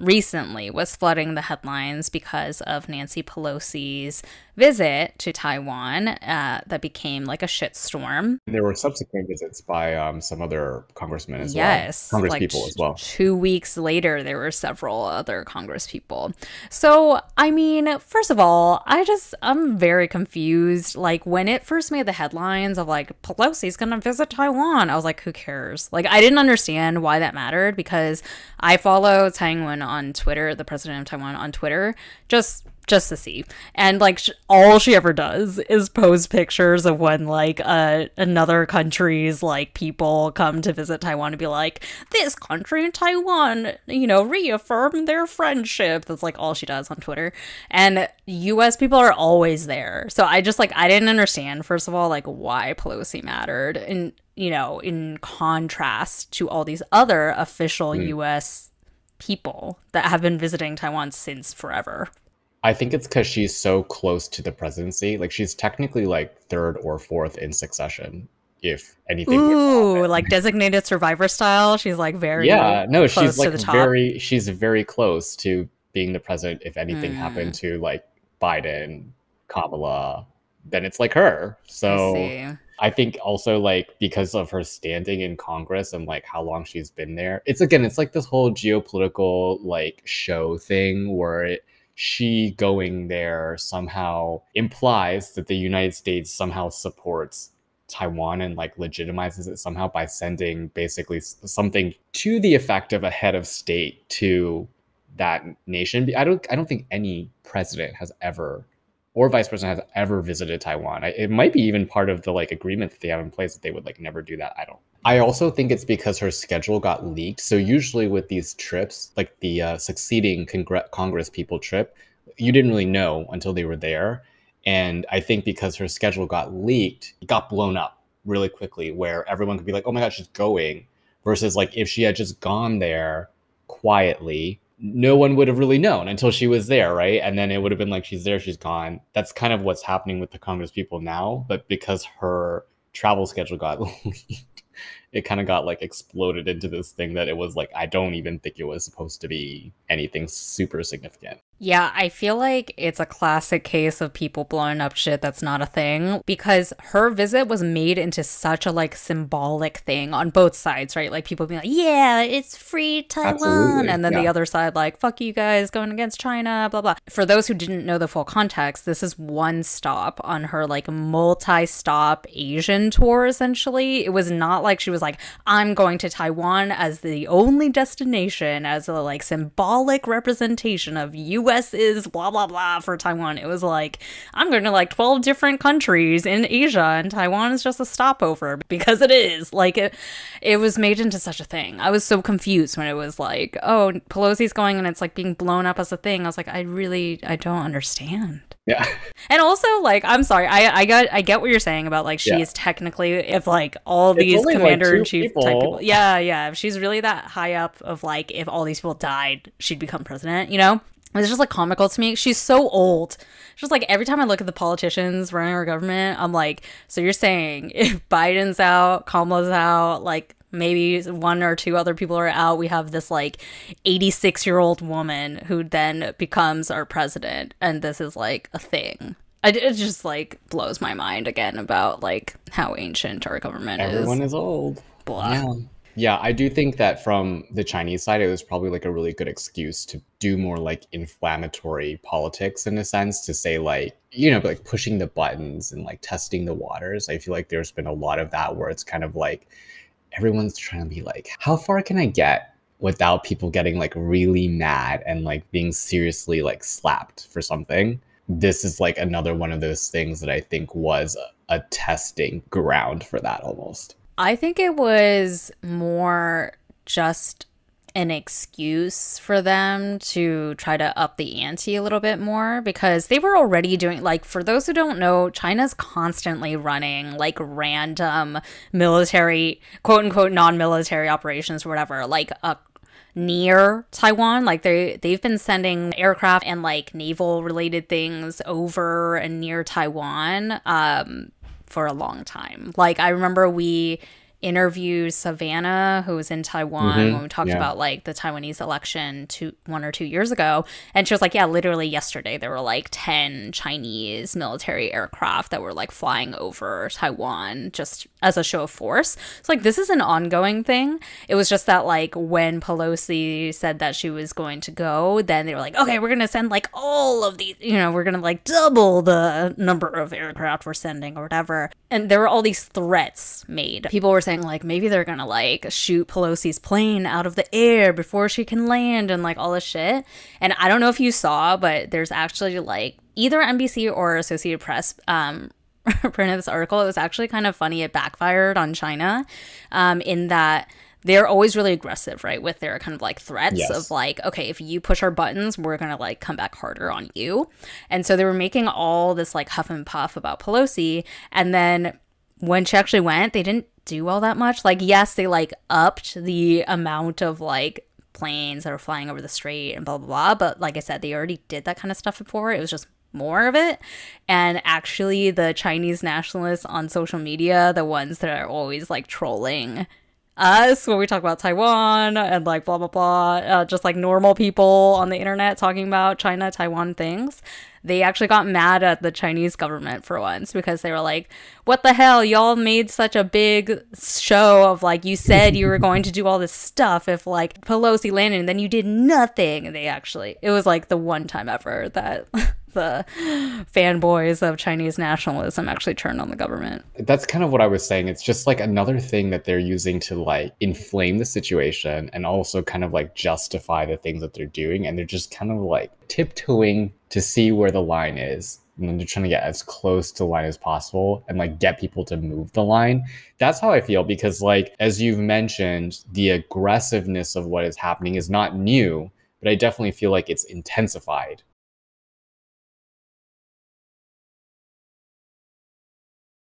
recently was flooding the headlines because of Nancy Pelosi's visit to Taiwan that became like a shitstorm. There were subsequent visits by some other congressmen as well, Yes, like congresspeople as well. 2 weeks later, there were several other congresspeople. So, I mean, first of all, I'm very confused. Like, when it first made the headlines of like, Pelosi's gonna visit Taiwan, I was like, who cares? Like, I didn't understand why that mattered because I follow Taiwan on Twitter, the president of Taiwan on Twitter, just to see. And like all she ever does is post pictures of when like another country's like people come to visit Taiwan and be like, this country and Taiwan, you know, reaffirm their friendship. That's like all she does on Twitter. And US people are always there. So I didn't understand, first of all, like why Pelosi mattered, and you know, in contrast to all these other official US people that have been visiting Taiwan since forever. I think it's because she's so close to the presidency. Like, she's technically like third or fourth in succession, if anything. Ooh, like designated survivor style. She's like very she's like to the top. she's very close to being the president. If anything happened to like Biden, Kamala, then it's like her. So I think also like because of her standing in Congress and like how long she's been there, it's like this whole geopolitical like show thing where she going there somehow implies that the United States somehow supports Taiwan and like legitimizes it somehow by sending basically something to the effect of a head of state to that nation. I don't think any president has ever, or vice president has ever visited Taiwan. It might be even part of the like agreement that they have in place that they would like never do that. I also think it's because her schedule got leaked. So usually with these trips, like the succeeding Congress people trip, you didn't really know until they were there. And I think because her schedule got leaked, it got blown up really quickly where everyone could be like, oh my God, she's going. Versus like if she had just gone there quietly, no one would have really known until she was there, right? And then it would have been like, she's there, she's gone. That's kind of what's happening with the Congress people now. But because her travel schedule got leaked, it kind of got like exploded into this thing that it was like, I don't even think it was supposed to be anything super significant. Yeah, I feel like it's a classic case of people blowing up shit that's not a thing, because her visit was made into such a like symbolic thing on both sides, right? Like people being like, yeah, it's free Taiwan. Absolutely. And then the other side like, fuck you guys going against China, blah, blah. For those who didn't know the full context, this is one stop on her like multi-stop Asian tour, essentially. It was not like she was like, I'm going to Taiwan as the only destination, as a like symbolic representation of US is blah blah blah for Taiwan. It was like, I'm going to like 12 different countries in Asia and Taiwan is just a stopover, because it is. Like it was made into such a thing. I was so confused when it was like, oh, Pelosi's going and it's like being blown up as a thing. I was like, I don't understand. Yeah. And also, like, I'm sorry, I get what you're saying about like she is technically, if like all these commander-in-chief type people, if she's really that high up of like, if all these people died, she'd become president, you know? It's just like comical to me. She's so old. Just like every time I look at the politicians running our government, I'm like, so you're saying if Biden's out, Kamala's out, like maybe one or two other people are out, we have this like 86-year-old woman who then becomes our president, and this is like a thing. It just like blows my mind again about like how ancient our government is. Everyone is old. Blah. Yeah, I do think that from the Chinese side, it was probably like a really good excuse to do more like inflammatory politics in a sense, to say like, you know, like pushing the buttons and like testing the waters. I feel like there's been a lot of that where it's kind of like everyone's trying to be like, how far can I get without people getting like really mad and like being seriously like slapped for something? This is like another one of those things that I think was a testing ground for that almost. I think it was more just an excuse for them to try to up the ante a little bit more, because they were already doing, like, for those who don't know, China's constantly running like random military, quote unquote, non-military operations or whatever, like near Taiwan. Like they've been sending aircraft and like naval related things over and near Taiwan for a long time. Like I remember we interviewed Savannah, who was in Taiwan, when we talked Yeah. about like the Taiwanese election 1 or 2 years ago. And she was like, yeah, literally yesterday there were like 10 Chinese military aircraft that were like flying over Taiwan just as a show of force. It's like, this is an ongoing thing. It was just that like when Pelosi said that she was going to go, then they were like, okay, we're going to send like all of these, you know, we're going to like double the number of aircraft we're sending or whatever. And there were all these threats made. People were saying like maybe they're gonna like shoot Pelosi's plane out of the air before she can land and like all this shit. And I don't know if you saw, but there's actually like either NBC or Associated Press printed this article. It was actually kind of funny. It backfired on China in that they're always really aggressive, right? With their kind of like threats Yes. of like, okay, if you push our buttons, we're going to like come back harder on you. And so they were making all this like huff and puff about Pelosi. And then when she actually went, they didn't do all that much. Like, yes, they like upped the amount of like planes that were flying over the strait and blah, blah, blah. But like I said, they already did that kind of stuff before. It was just more of it. And actually the Chinese nationalists on social media, the ones that are always like trolling us when we talk about Taiwan and like blah blah blah, just like normal people on the internet talking about China, Taiwan things, they actually got mad at the Chinese government for once because they were like, what the hell, y'all made such a big show of like, you said you were going to do all this stuff if like Pelosi landed and then you did nothing. And it was like the one time ever that the fanboys of Chinese nationalism actually turned on the government. That's kind of what I was saying. It's just like another thing that they're using to like inflame the situation and also kind of like justify the things that they're doing. And they're just kind of like tiptoeing to see where the line is. And then they're trying to get as close to the line as possible and like get people to move the line. That's how I feel, because like, as you've mentioned, the aggressiveness of what is happening is not new, but I definitely feel like it's intensified